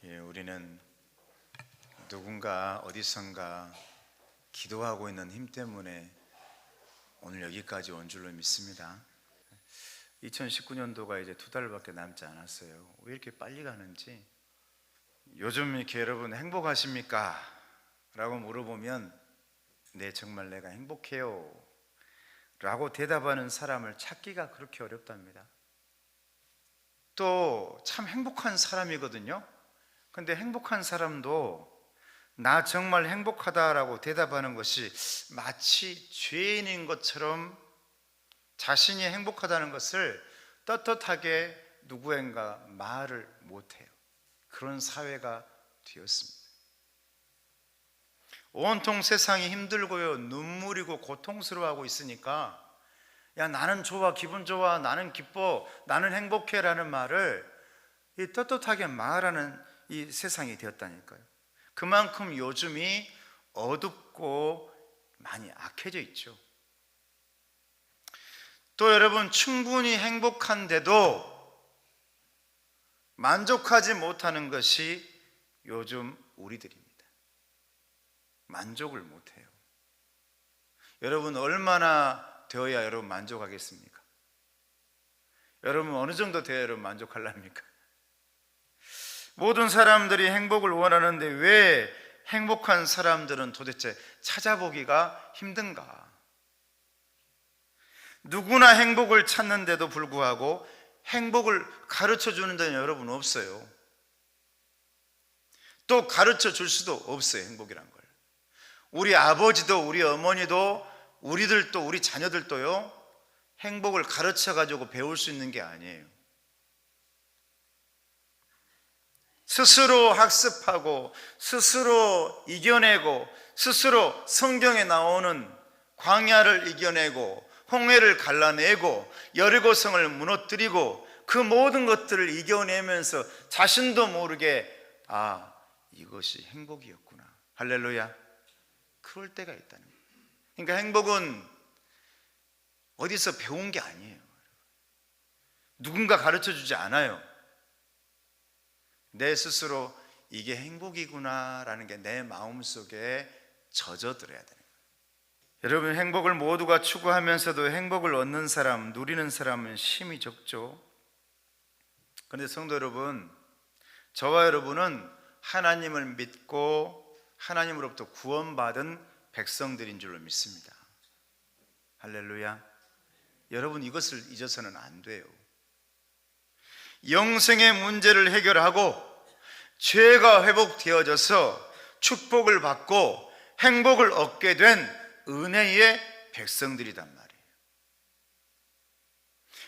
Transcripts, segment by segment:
우리는 누군가 어디선가 기도하고 있는 힘 때문에 오늘 여기까지 온 줄로 믿습니다. 2019년도가 이제 2달밖에 남지 않았어요. 왜 이렇게 빨리 가는지. 요즘 이렇게 여러분 행복하십니까? 라고 물어보면 네, 정말 내가 행복해요 라고 대답하는 사람을 찾기가 그렇게 어렵답니다. 또 참 행복한 사람이거든요. 근데 행복한 사람도 나 정말 행복하다라고 대답하는 것이 마치 죄인인 것처럼 자신이 행복하다는 것을 떳떳하게 누구인가 말을 못해요. 그런 사회가 되었습니다. 온통 세상이 힘들고요, 눈물이고 고통스러워하고 있으니까 야, 나는 좋아, 기분 좋아, 나는 기뻐, 나는 행복해 라는 말을 떳떳하게 말하는 이 세상이 되었다니까요. 그만큼 요즘이 어둡고 많이 악해져 있죠. 또 여러분, 충분히 행복한데도 만족하지 못하는 것이 요즘 우리들입니다. 만족을 못해요. 여러분, 얼마나 되어야 여러분 만족하겠습니까? 여러분 어느 정도 되어야 여러분 만족하랍니까? 모든 사람들이 행복을 원하는데 왜 행복한 사람들은 도대체 찾아보기가 힘든가? 누구나 행복을 찾는데도 불구하고 행복을 가르쳐 주는 데는 여러분 없어요. 또 가르쳐 줄 수도 없어요. 행복이란 걸. 우리 아버지도 우리 어머니도 우리들도 우리 자녀들도요, 행복을 가르쳐 가지고 배울 수 있는 게 아니에요. 스스로 학습하고 스스로 이겨내고 스스로 성경에 나오는 광야를 이겨내고 홍해를 갈라내고 여리고성을 무너뜨리고 그 모든 것들을 이겨내면서 자신도 모르게 이것이 행복이었구나. 할렐루야. 그럴 때가 있다는 거예요. 그러니까 행복은 어디서 배운 게 아니에요. 누군가 가르쳐 주지 않아요. 내 스스로 이게 행복이구나 라는 게 내 마음속에 젖어들어야 되는 거예요. 여러분, 행복을 모두가 추구하면서도 행복을 얻는 사람, 누리는 사람은 심히 적죠. 그런데 성도 여러분, 저와 여러분은 하나님을 믿고 하나님으로부터 구원받은 백성들인 줄로 믿습니다. 할렐루야. 여러분, 이것을 잊어서는 안 돼요. 영생의 문제를 해결하고 죄가 회복되어져서 축복을 받고 행복을 얻게 된 은혜의 백성들이란 말이에요.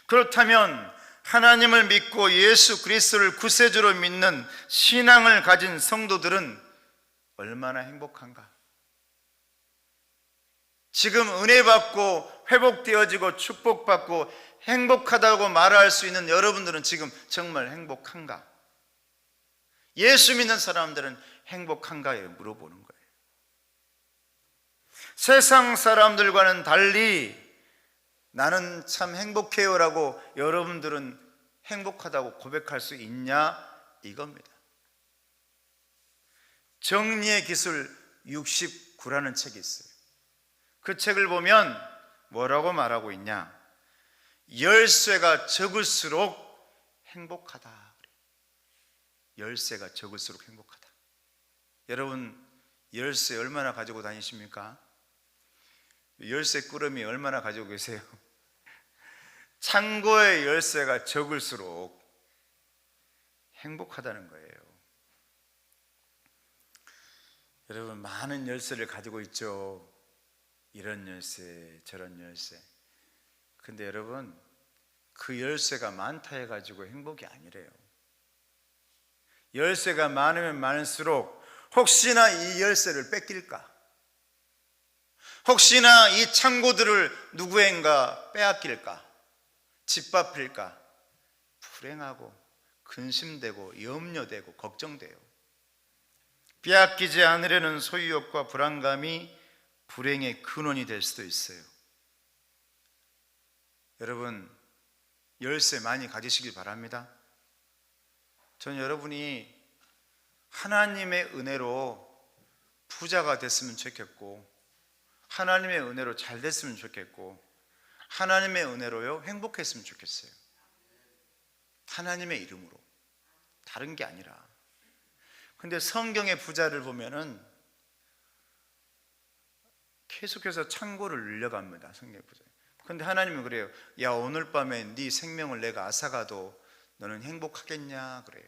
그렇다면 하나님을 믿고 예수 그리스도를 구세주로 믿는 신앙을 가진 성도들은 얼마나 행복한가? 지금 은혜 받고 회복되어지고 축복받고 행복하다고 말할 수 있는 여러분들은 지금 정말 행복한가? 예수 믿는 사람들은 행복한가에 물어보는 거예요. 세상 사람들과는 달리 나는 참 행복해요 라고 여러분들은 행복하다고 고백할 수 있냐? 이겁니다. 정리의 기술 69라는 책이 있어요. 그 책을 보면 뭐라고 말하고 있냐? 열쇠가 적을수록 행복하다. 열쇠가 적을수록 행복하다. 여러분, 열쇠 얼마나 가지고 다니십니까? 열쇠 꾸러미 얼마나 가지고 계세요? 창고의 열쇠가 적을수록 행복하다는 거예요. 여러분, 많은 열쇠를 가지고 있죠. 이런 열쇠, 저런 열쇠. 근데 여러분, 그 열쇠가 많다 해가지고 행복이 아니래요. 열쇠가 많으면 많을수록 혹시나 이 열쇠를 뺏길까? 혹시나 이 창고들을 누구인가 빼앗길까? 짓밟힐까? 불행하고 근심되고 염려되고 걱정돼요. 빼앗기지 않으려는 소유욕과 불안감이 불행의 근원이 될 수도 있어요. 여러분, 열쇠 많이 가지시길 바랍니다. 저는 여러분이 하나님의 은혜로 부자가 됐으면 좋겠고, 하나님의 은혜로 잘 됐으면 좋겠고, 하나님의 은혜로요 행복했으면 좋겠어요. 하나님의 이름으로, 다른 게 아니라. 근데 성경의 부자를 보면은 계속해서 창고를 늘려갑니다. 성경의 부자. 근데 하나님은 그래요. 야, 오늘 밤에 네 생명을 내가 앗아가도 너는 행복하겠냐 그래요.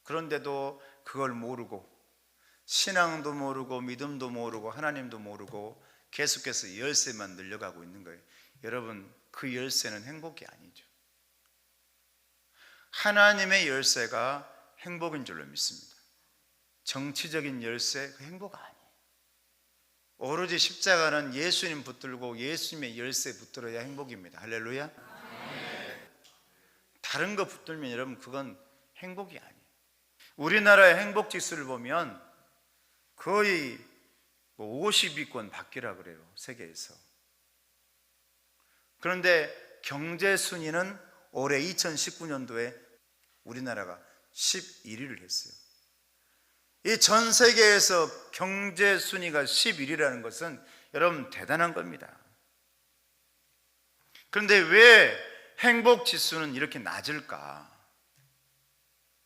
그런데도 그걸 모르고, 신앙도 모르고 믿음도 모르고 하나님도 모르고 계속해서 열쇠만 늘려가고 있는 거예요. 여러분, 그 열쇠는 행복이 아니죠. 하나님의 열쇠가 행복인 줄로 믿습니다. 정치적인 열쇠, 그 행복 아니에요. 오로지 십자가는 예수님 붙들고 예수님의 열쇠 붙들어야 행복입니다. 할렐루야. 다른 거 붙들면 여러분 그건 행복이 아니에요. 우리나라의 행복 지수를 보면 거의 50위권 밖이라 그래요, 세계에서. 그런데 경제 순위는 올해 2019년도에 우리나라가 11위를 했어요. 이 전 세계에서 경제 순위가 11위라는 것은 여러분 대단한 겁니다. 그런데 왜 행복 지수는 이렇게 낮을까?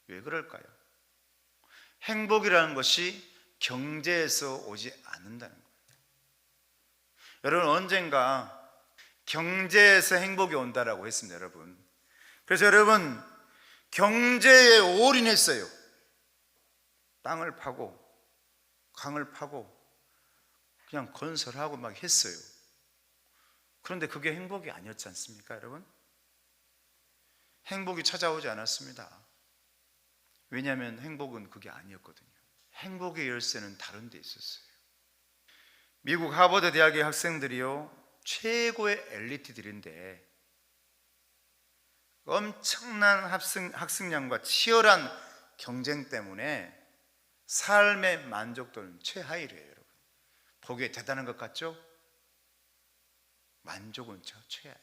왜 그럴까요? 행복이라는 것이 경제에서 오지 않는다는 거예요. 여러분, 언젠가 경제에서 행복이 온다라고 했습니다, 여러분. 그래서 여러분, 경제에 올인했어요. 땅을 파고 강을 파고 그냥 건설하고 막 했어요. 그런데 그게 행복이 아니었지 않습니까, 여러분? 행복이 찾아오지 않았습니다. 왜냐하면 행복은 그게 아니었거든요. 행복의 열쇠는 다른 데 있었어요. 미국 하버드 대학의 학생들이요, 최고의 엘리트들인데 엄청난 학습량과 치열한 경쟁 때문에 삶의 만족도는 최하위래요, 여러분. 보기에 대단한 것 같죠? 만족은 최하위.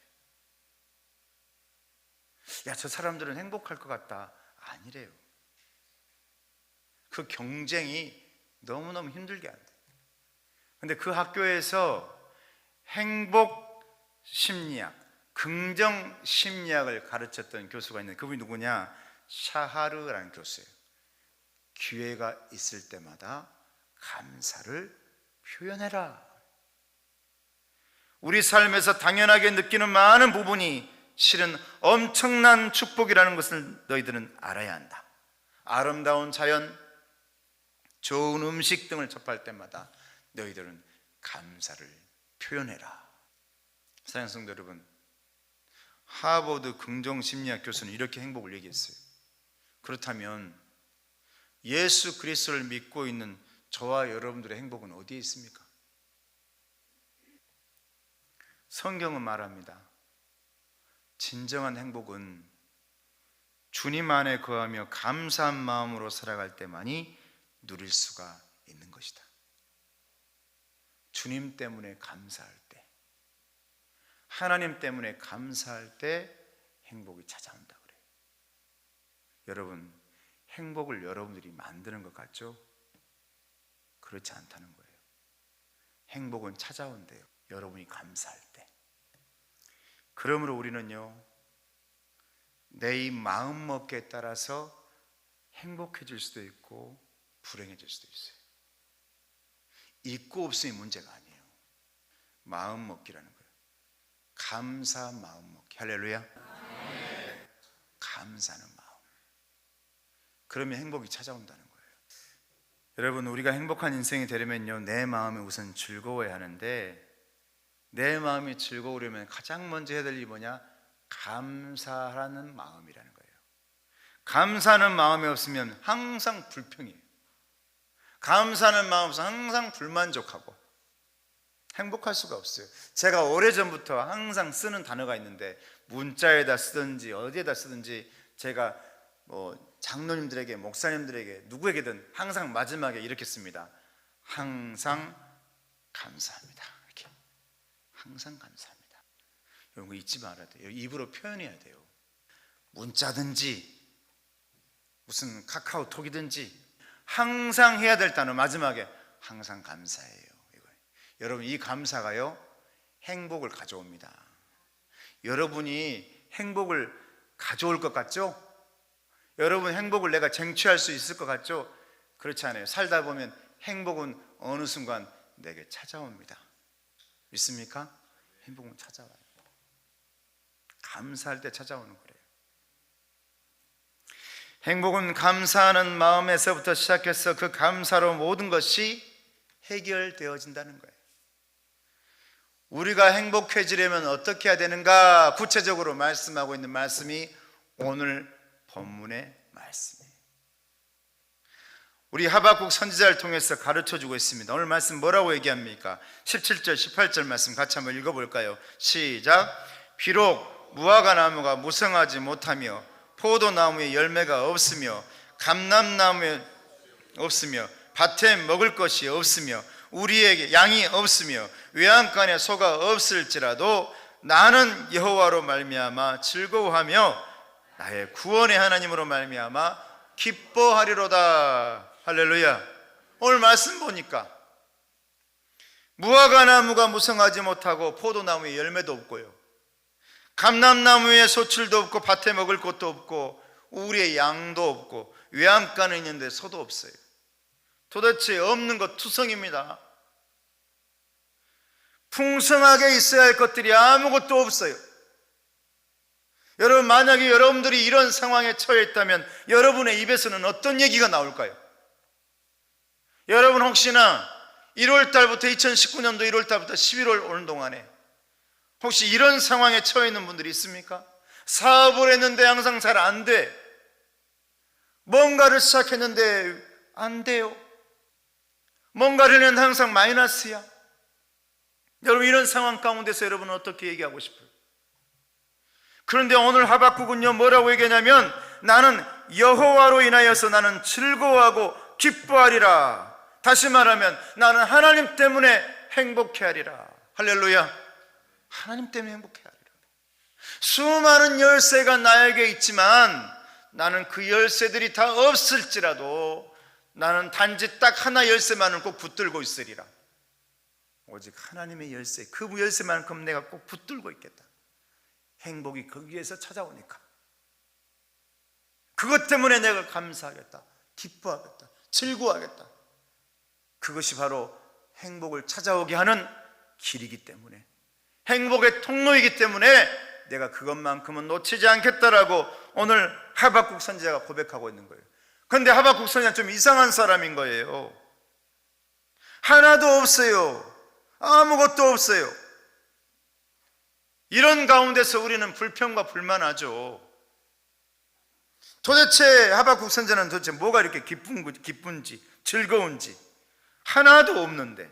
야, 저 사람들은 행복할 것 같다. 아니래요. 그 경쟁이 너무너무 힘들게 한대. 근데 그 학교에서 행복 심리학, 긍정 심리학을 가르쳤던 교수가 있는데 그분이 누구냐? 샤하르라는 교수예요. 기회가 있을 때마다 감사를 표현해라. 우리 삶에서 당연하게 느끼는 많은 부분이 실은 엄청난 축복이라는 것을 너희들은 알아야 한다. 아름다운 자연, 좋은 음식 등을 접할 때마다 너희들은 감사를 표현해라. 사랑하는 성도 여러분, 하버드 긍정심리학 교수는 이렇게 행복을 얘기했어요. 그렇다면 예수 그리스도를 믿고 있는 저와 여러분들의 행복은 어디에 있습니까? 성경은 말합니다. 진정한 행복은 주님 안에 거하며 감사한 마음으로 살아갈 때만이 누릴 수가 있는 것이다. 주님 때문에 감사할 때, 하나님 때문에 감사할 때 행복이 찾아온다 그래요. 여러분, 행복을 여러분들이 만드는 것 같죠? 그렇지 않다는 거예요. 행복은 찾아온대요, 여러분이 감사할 때. 그러므로 우리는요, 내 이 마음먹기에 따라서 행복해질 수도 있고 불행해질 수도 있어요. 있고 없음이 문제가 아니에요. 마음먹기라는 거예요. 감사 마음먹기. 할렐루야. 감사하는 마음. 그러면 행복이 찾아온다는 거예요. 여러분, 우리가 행복한 인생이 되려면요, 내 마음이 우선 즐거워야 하는데, 내 마음이 즐거우려면 가장 먼저 해야 될 일이 뭐냐? 감사하는 마음이라는 거예요. 감사하는 마음이 없으면 항상 불평이에요. 감사하는 마음 없으면 항상 불만족하고 행복할 수가 없어요. 제가 오래전부터 항상 쓰는 단어가 있는데, 문자에다 쓰든지 어디에다 쓰든지 제가 장로님들에게, 목사님들에게, 누구에게든 항상 마지막에 이렇게 씁니다. 항상 감사합니다. 이렇게. 항상 감사합니다. 이런 거 잊지 말아야 돼요. 입으로 표현해야 돼요. 문자든지 무슨 카카오톡이든지 항상 해야 될 단어 마지막에 항상 감사해요. 이거예요. 여러분, 이 감사가요 행복을 가져옵니다. 여러분이 행복을 가져올 것 같죠? 여러분 행복을 내가 쟁취할 수 있을 것 같죠? 그렇지 않아요. 살다 보면 행복은 어느 순간 내게 찾아옵니다. 믿습니까? 행복은 찾아와요. 감사할 때 찾아오는 거예요. 행복은 감사하는 마음에서부터 시작해서 그 감사로 모든 것이 해결되어진다는 거예요. 우리가 행복해지려면 어떻게 해야 되는가 구체적으로 말씀하고 있는 말씀이 오늘 본문의 말씀이에요. 우리 하박국 선지자를 통해서 가르쳐주고 있습니다. 오늘 말씀 뭐라고 얘기합니까? 17절 18절 말씀 같이 한번 읽어볼까요? 시작. 비록 무화과 나무가 무성하지 못하며 포도나무에 열매가 없으며 감람나무에 없으며 밭에 먹을 것이 없으며 우리에게 양이 없으며 외양간에 소가 없을지라도 나는 여호와로 말미암아 즐거워하며 나의 구원의 하나님으로 말미암아 기뻐하리로다. 할렐루야. 오늘 말씀 보니까 무화과 나무가 무성하지 못하고 포도나무에 열매도 없고요, 감람나무에 소출도 없고 밭에 먹을 것도 없고 우리의 양도 없고 외양간은 있는데 소도 없어요. 도대체 없는 것 투성입니다. 풍성하게 있어야 할 것들이 아무것도 없어요. 여러분, 만약에 여러분들이 이런 상황에 처해 있다면 여러분의 입에서는 어떤 얘기가 나올까요? 여러분 혹시나 1월달부터 2019년도 1월달부터 11월 오는 동안에 혹시 이런 상황에 처해 있는 분들이 있습니까? 사업을 했는데 항상 잘 안 돼. 뭔가를 시작했는데 안 돼요. 뭔가를 했는데 항상 마이너스야. 여러분, 이런 상황 가운데서 여러분은 어떻게 얘기하고 싶어요? 그런데 오늘 하박국은요 뭐라고 얘기하냐면 나는 여호와로 인하여서 나는 즐거워하고 기뻐하리라. 다시 말하면 나는 하나님 때문에 행복해하리라. 할렐루야. 하나님 때문에 행복해하리라. 수많은 열쇠가 나에게 있지만 나는 그 열쇠들이 다 없을지라도 나는 단지 딱 하나 열쇠만은 꼭 붙들고 있으리라. 오직 하나님의 열쇠, 그 열쇠만큼 내가 꼭 붙들고 있겠다. 행복이 거기에서 찾아오니까 그것 때문에 내가 감사하겠다, 기뻐하겠다, 즐거워하겠다. 그것이 바로 행복을 찾아오게 하는 길이기 때문에, 행복의 통로이기 때문에 내가 그것만큼은 놓치지 않겠다라고 오늘 하박국 선지자가 고백하고 있는 거예요. 그런데 하박국 선지자는 좀 이상한 사람인 거예요. 하나도 없어요. 아무것도 없어요. 이런 가운데서 우리는 불평과 불만하죠. 도대체 하박국 선지자는 도대체 뭐가 이렇게 기쁜지 즐거운지 하나도 없는데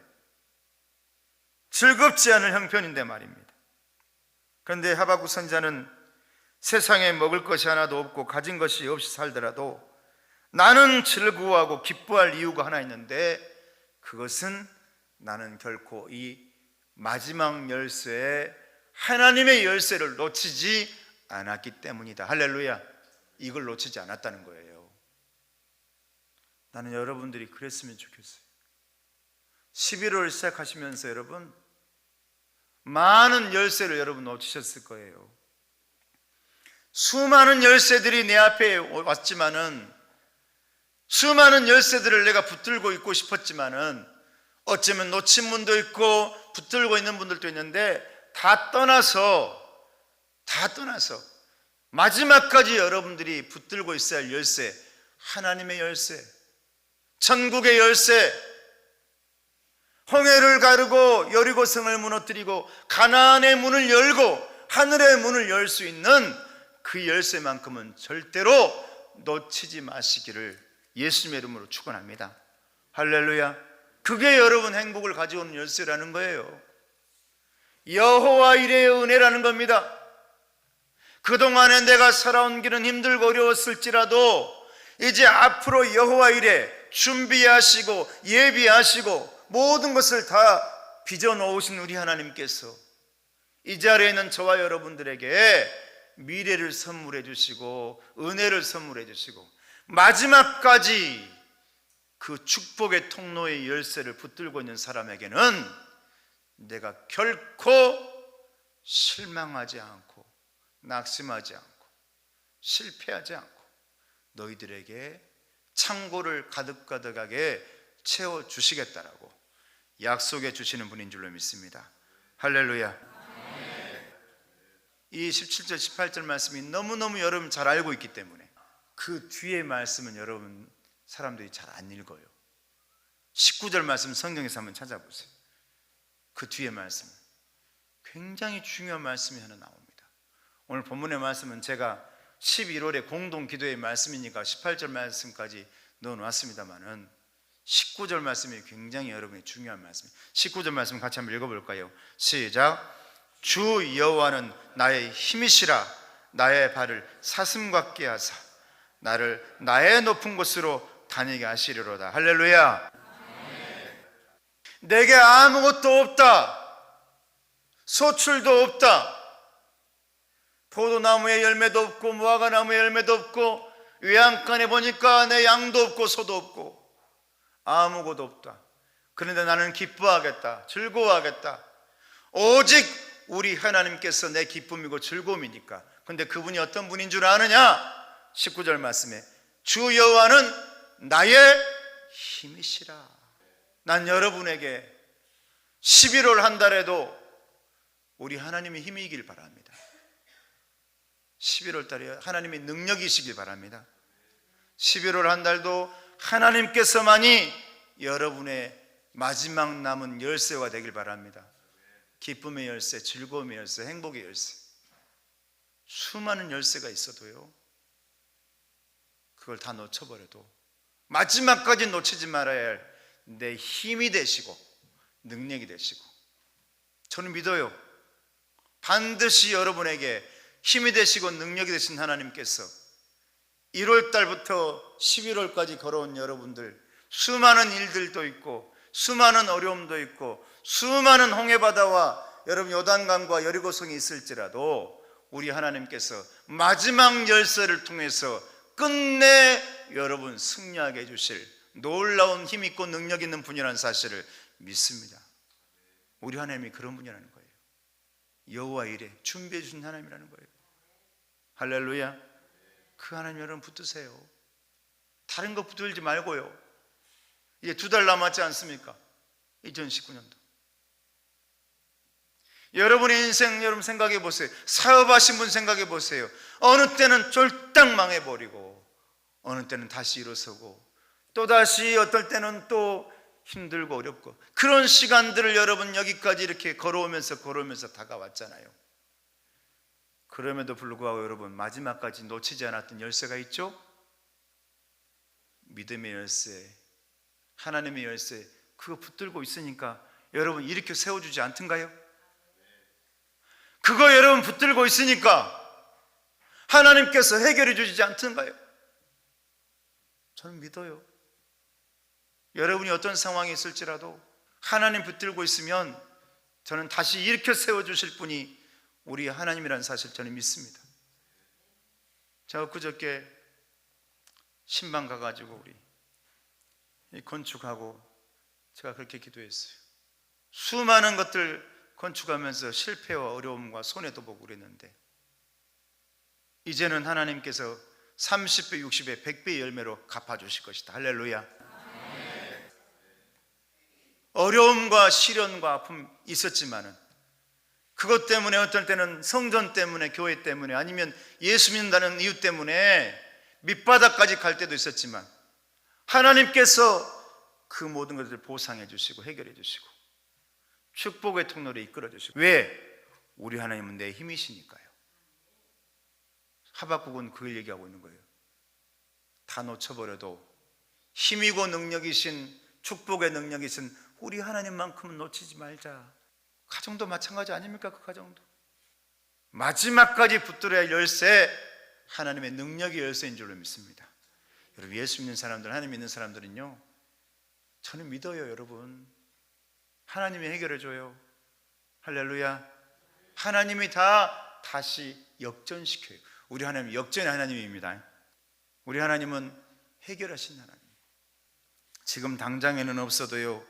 즐겁지 않은 형편인데 말입니다. 그런데 하박국 선지자는 세상에 먹을 것이 하나도 없고 가진 것이 없이 살더라도 나는 즐거워하고 기뻐할 이유가 하나 있는데 그것은 나는 결코 이 마지막 열쇠, 하나님의 열쇠를 놓치지 않았기 때문이다. 할렐루야. 이걸 놓치지 않았다는 거예요. 나는 여러분들이 그랬으면 좋겠어요. 11월 시작하시면서 여러분 많은 열쇠를 여러분 놓치셨을 거예요. 수많은 열쇠들이 내 앞에 왔지만은, 수많은 열쇠들을 내가 붙들고 있고 싶었지만은 어쩌면 놓친 분도 있고 붙들고 있는 분들도 있는데 다 떠나서 마지막까지 여러분들이 붙들고 있어야 할 열쇠, 하나님의 열쇠, 천국의 열쇠, 홍해를 가르고 여리고성을 무너뜨리고 가나안의 문을 열고 하늘의 문을 열 수 있는 그 열쇠만큼은 절대로 놓치지 마시기를 예수님의 이름으로 축원합니다. 할렐루야. 그게 여러분 행복을 가져오는 열쇠라는 거예요. 여호와 이레의 은혜라는 겁니다. 그동안에 내가 살아온 길은 힘들고 어려웠을지라도 이제 앞으로 여호와 이레 준비하시고 예비하시고 모든 것을 다 빚어놓으신 우리 하나님께서 이 자리에 있는 저와 여러분들에게 미래를 선물해 주시고 은혜를 선물해 주시고 마지막까지 그 축복의 통로의 열쇠를 붙들고 있는 사람에게는 내가 결코 실망하지 않고 낙심하지 않고 실패하지 않고 너희들에게 창고를 가득가득하게 채워주시겠다라고 약속해 주시는 분인 줄로 믿습니다. 할렐루야. 이 17절 18절 말씀이 너무너무 여러분 잘 알고 있기 때문에 그 뒤에 말씀은 여러분 사람들이 잘 안 읽어요. 19절 말씀 성경에서 한번 찾아보세요. 그 뒤에 말씀 굉장히 중요한 말씀이 하나 나옵니다. 오늘 본문의 말씀은 제가 11월에 공동기도의 말씀이니까 18절 말씀까지 넣어놨습니다만은 19절 말씀이 굉장히 여러분의 중요한 말씀이에요. 19절 말씀 같이 한번 읽어볼까요? 시작. 주 여호와는 나의 힘이시라. 나의 발을 사슴 같게 하사 나를 나의 높은 곳으로 다니게 하시리로다. 할렐루야. 내게 아무것도 없다. 소출도 없다. 포도나무에 열매도 없고 무화과나무에 열매도 없고 외양간에 보니까 내 양도 없고 소도 없고 아무것도 없다. 그런데 나는 기뻐하겠다. 즐거워하겠다. 오직 우리 하나님께서 내 기쁨이고 즐거움이니까. 그런데 그분이 어떤 분인 줄 아느냐? 19절 말씀에 주 여호와는 나의 힘이시라. 난 여러분에게 11월 한 달에도 우리 하나님의 힘이길 바랍니다. 11월 달에 하나님의 능력이시길 바랍니다. 11월 한 달도 하나님께서만이 여러분의 마지막 남은 열쇠가 되길 바랍니다. 기쁨의 열쇠, 즐거움의 열쇠, 행복의 열쇠. 수많은 열쇠가 있어도요, 그걸 다 놓쳐버려도 마지막까지 놓치지 말아야 할 내 힘이 되시고 능력이 되시고, 저는 믿어요. 반드시 여러분에게 힘이 되시고 능력이 되신 하나님께서 1월 달부터 11월까지 걸어온 여러분들, 수많은 일들도 있고 수많은 어려움도 있고 수많은 홍해바다와 여러분 요단강과 여리고성이 있을지라도 우리 하나님께서 마지막 열쇠를 통해서 끝내 여러분 승리하게 해주실 놀라운 힘 있고 능력 있는 분이라는 사실을 믿습니다. 우리 하나님이 그런 분이라는 거예요. 여호와 이레 준비해 주신 하나님이라는 거예요. 할렐루야. 그 하나님 여러분 붙드세요. 다른 거 붙들지 말고요. 이제 2달 남았지 않습니까? 2019년도. 여러분의 인생 여러분 생각해 보세요. 사업하신 분 생각해 보세요. 어느 때는 쫄딱 망해버리고 어느 때는 다시 일어서고 또다시 어떨 때는 또 힘들고 어렵고 그런 시간들을 여러분 여기까지 이렇게 걸어오면서 다가왔잖아요. 그럼에도 불구하고 여러분 마지막까지 놓치지 않았던 열쇠가 있죠? 믿음의 열쇠, 하나님의 열쇠, 그거 붙들고 있으니까 여러분 일으켜 세워주지 않던가요? 그거 여러분 붙들고 있으니까 하나님께서 해결해 주지 않던가요? 저는 믿어요. 여러분이 어떤 상황이 있을지라도 하나님 붙들고 있으면 저는 다시 일으켜 세워주실 분이 우리 하나님이라는 사실 저는 믿습니다. 제가 그저께 신방 가가지고 우리 건축하고 제가 그렇게 기도했어요. 수많은 것들 건축하면서 실패와 어려움과 손해도 보고 그랬는데 이제는 하나님께서 30배, 60배, 100배의 열매로 갚아주실 것이다. 할렐루야. 어려움과 시련과 아픔 있었지만은 그것 때문에 어떨 때는 성전 때문에 교회 때문에 아니면 예수 믿는다는 이유 때문에 밑바닥까지 갈 때도 있었지만 하나님께서 그 모든 것들을 보상해 주시고 해결해 주시고 축복의 통로를 이끌어 주시고 왜? 우리 하나님은 내 힘이시니까요. 하박국은 그걸 얘기하고 있는 거예요. 다 놓쳐버려도 힘이고 능력이신 축복의 능력이신 우리 하나님만큼은 놓치지 말자. 가정도 마찬가지 아닙니까? 그 가정도 마지막까지 붙들어야 할 열쇠, 하나님의 능력의 열쇠인 줄로 믿습니다. 여러분 예수 믿는 사람들, 하나님 믿는 사람들은요, 저는 믿어요. 여러분 하나님이 해결해 줘요. 할렐루야. 하나님이 다 다시 역전시켜요. 우리 하나님 역전의 하나님입니다. 우리 하나님은 해결하신 하나님. 지금 당장에는 없어도요,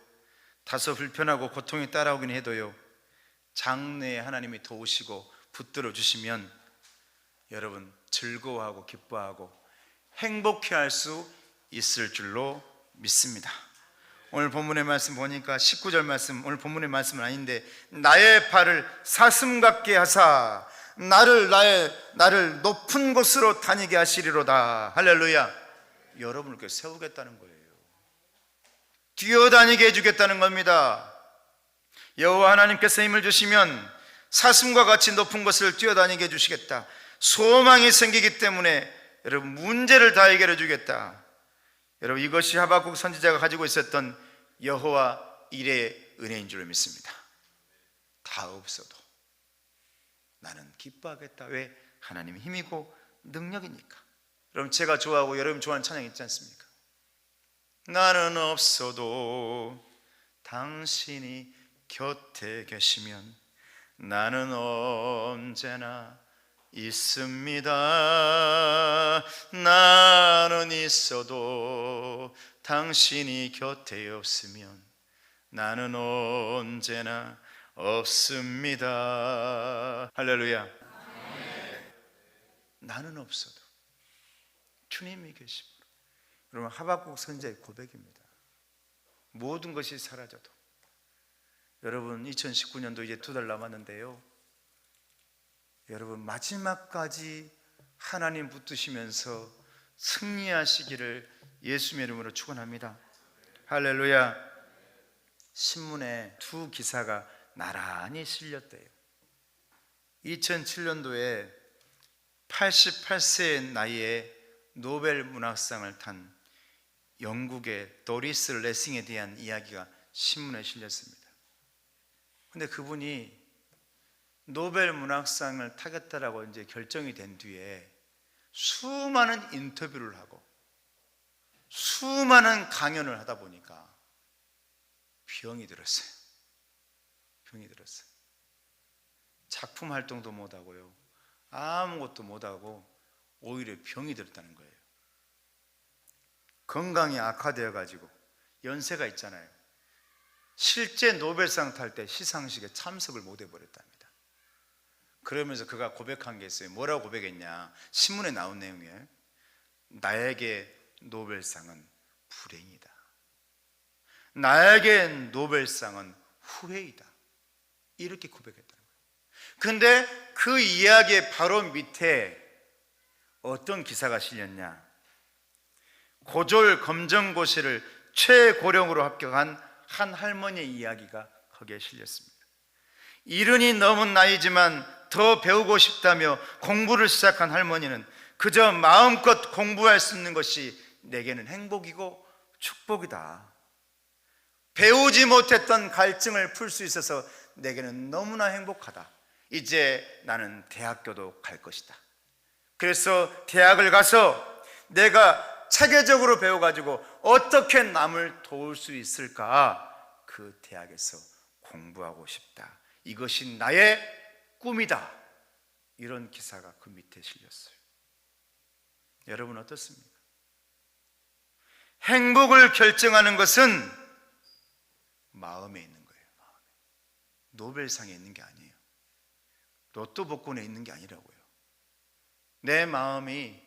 다소 불편하고 고통이 따라오긴 해도요, 장래에 하나님이 도우시고 붙들어 주시면 여러분 즐거워하고 기뻐하고 행복해할 수 있을 줄로 믿습니다. 오늘 본문의 말씀 보니까 19절 말씀, 오늘 본문의 말씀은 아닌데, 나의 발을 사슴 같게 하사 나를 높은 곳으로 다니게 하시리로다. 할렐루야. 여러분을 이렇게 세우겠다는 거예요. 뛰어다니게 해주겠다는 겁니다. 여호와 하나님께서 힘을 주시면 사슴과 같이 높은 곳을 뛰어다니게 해주시겠다. 소망이 생기기 때문에 여러분 문제를 다 해결해 주겠다. 여러분 이것이 하박국 선지자가 가지고 있었던 여호와 일의 은혜인 줄 믿습니다. 다 없어도 나는 기뻐하겠다. 왜? 하나님의 힘이고 능력이니까. 여러분 제가 좋아하고 여러분 좋아하는 찬양 있지 않습니까? 나는 없어도 당신이 곁에 계시면 나는 언제나 있습니다. 나는 있어도 당신이 곁에 없으면 나는 언제나 없습니다. 할렐루야. 나는 없어도 주님이 계심으로. 여러분 하박국 선지자의 고백입니다. 모든 것이 사라져도. 여러분 2019년도 이제 2달 남았는데요, 여러분 마지막까지 하나님 붙드시면서 승리하시기를 예수님의 이름으로 축원합니다. 할렐루야. 신문에 두 기사가 나란히 실렸대요. 2007년도에 88세의 나이에 노벨 문학상을 탄 영국의 도리스 레싱에 대한 이야기가 신문에 실렸습니다. 근데 그분이 노벨 문학상을 타겠다라고 이제 결정이 된 뒤에 수많은 인터뷰를 하고 수많은 강연을 하다 보니까 병이 들었어요. 작품 활동도 못하고요, 아무것도 못하고 오히려 병이 들었다는 거예요. 건강이 악화되어 가지고 연세가 있잖아요. 실제 노벨상 탈 때 시상식에 참석을 못 해버렸답니다. 그러면서 그가 고백한 게 있어요. 뭐라고 고백했냐, 신문에 나온 내용이에요. 나에게 노벨상은 불행이다. 나에게 노벨상은 후회이다. 이렇게 고백했다는 거예요. 근데 그 이야기의 바로 밑에 어떤 기사가 실렸냐, 고졸 검정고시를 최고령으로 합격한 한 할머니의 이야기가 거기에 실렸습니다. 70이 넘은 나이지만 더 배우고 싶다며 공부를 시작한 할머니는 그저 마음껏 공부할 수 있는 것이 내게는 행복이고 축복이다. 배우지 못했던 갈증을 풀 수 있어서 내게는 너무나 행복하다. 이제 나는 대학교도 갈 것이다. 그래서 대학을 가서 내가 체계적으로 배워가지고 어떻게 남을 도울 수 있을까, 그 대학에서 공부하고 싶다. 이것이 나의 꿈이다. 이런 기사가 그 밑에 실렸어요. 여러분 어떻습니까? 행복을 결정하는 것은 마음에 있는 거예요. 마음에. 노벨상에 있는 게 아니에요. 로또 복권에 있는 게 아니라고요. 내 마음이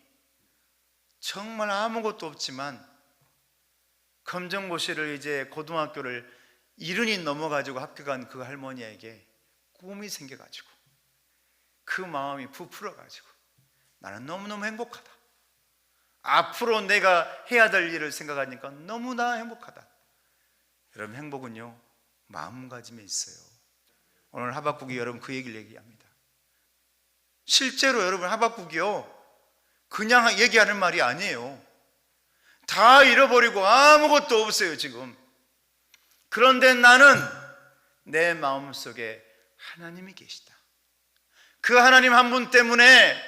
정말 아무것도 없지만 검정고시를 이제 고등학교를 70이 넘어가지고 합격한 그 할머니에게 꿈이 생겨가지고 그 마음이 부풀어가지고 나는 너무너무 행복하다. 앞으로 내가 해야 될 일을 생각하니까 너무나 행복하다. 여러분 행복은요 마음가짐에 있어요. 오늘 하박국이 여러분 그 얘기를 얘기합니다. 실제로 여러분 하박국이요 그냥 얘기하는 말이 아니에요. 다 잃어버리고 아무것도 없어요 지금. 그런데 나는 내 마음속에 하나님이 계시다. 그 하나님 한 분 때문에,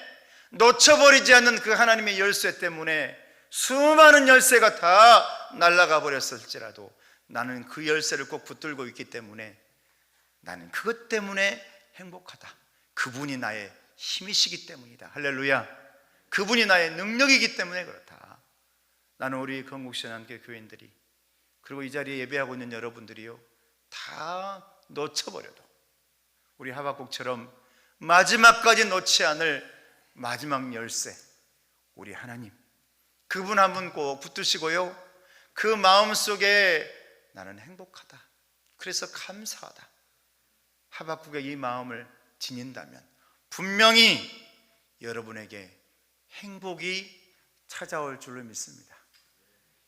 놓쳐버리지 않는 그 하나님의 열쇠 때문에 수많은 열쇠가 다 날아가 버렸을지라도 나는 그 열쇠를 꼭 붙들고 있기 때문에 나는 그것 때문에 행복하다. 그분이 나의 힘이시기 때문이다. 할렐루야. 그분이 나의 능력이기 때문에 그렇다. 나는 우리 건국신앙교 교인들이 그리고 이 자리에 예배하고 있는 여러분들이요, 다 놓쳐버려도 우리 하박국처럼 마지막까지 놓지 않을 마지막 열쇠, 우리 하나님, 그분 한 분 꼭 붙드시고요, 그 마음속에 나는 행복하다, 그래서 감사하다, 하박국의 이 마음을 지닌다면 분명히 여러분에게 행복이 찾아올 줄로 믿습니다.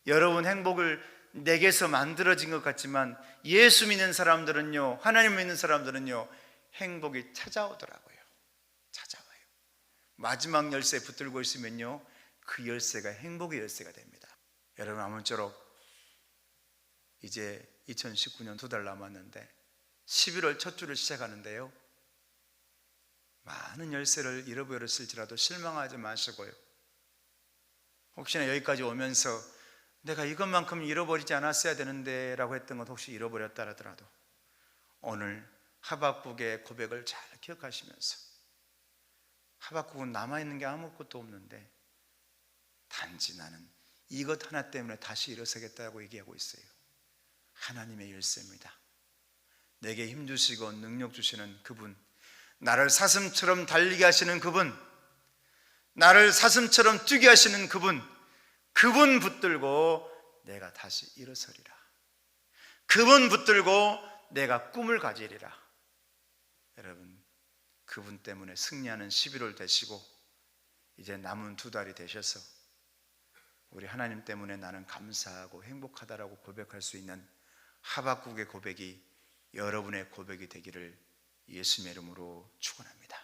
여러분 행복을 내게서 만들어진 것 같지만 예수 믿는 사람들은요, 하나님 믿는 사람들은요, 행복이 찾아오더라고요. 찾아와요. 마지막 열쇠에 붙들고 있으면요, 그 열쇠가 행복의 열쇠가 됩니다. 여러분, 아무쪼록 이제 2019년 2달 남았는데 11월 첫 주를 시작하는데요, 많은 열쇠를 잃어버렸을지라도 실망하지 마시고요, 혹시나 여기까지 오면서 내가 이것만큼 잃어버리지 않았어야 되는데 라고 했던 것 혹시 잃어버렸다 하더라도 오늘 하박국의 고백을 잘 기억하시면서, 하박국은 남아있는 게 아무것도 없는데 단지 나는 이것 하나 때문에 다시 일어서겠다고 얘기하고 있어요. 하나님의 열쇠입니다. 내게 힘 주시고 능력 주시는 그분, 나를 사슴처럼 달리게 하시는 그분, 나를 사슴처럼 뛰게 하시는 그분, 그분 붙들고 내가 다시 일어서리라. 그분 붙들고 내가 꿈을 가지리라. 여러분, 그분 때문에 승리하는 11월 되시고 이제 남은 2달이 되셔서 우리 하나님 때문에 나는 감사하고 행복하다라고 고백할 수 있는 하박국의 고백이 여러분의 고백이 되기를 예수님의 이름으로 축원합니다.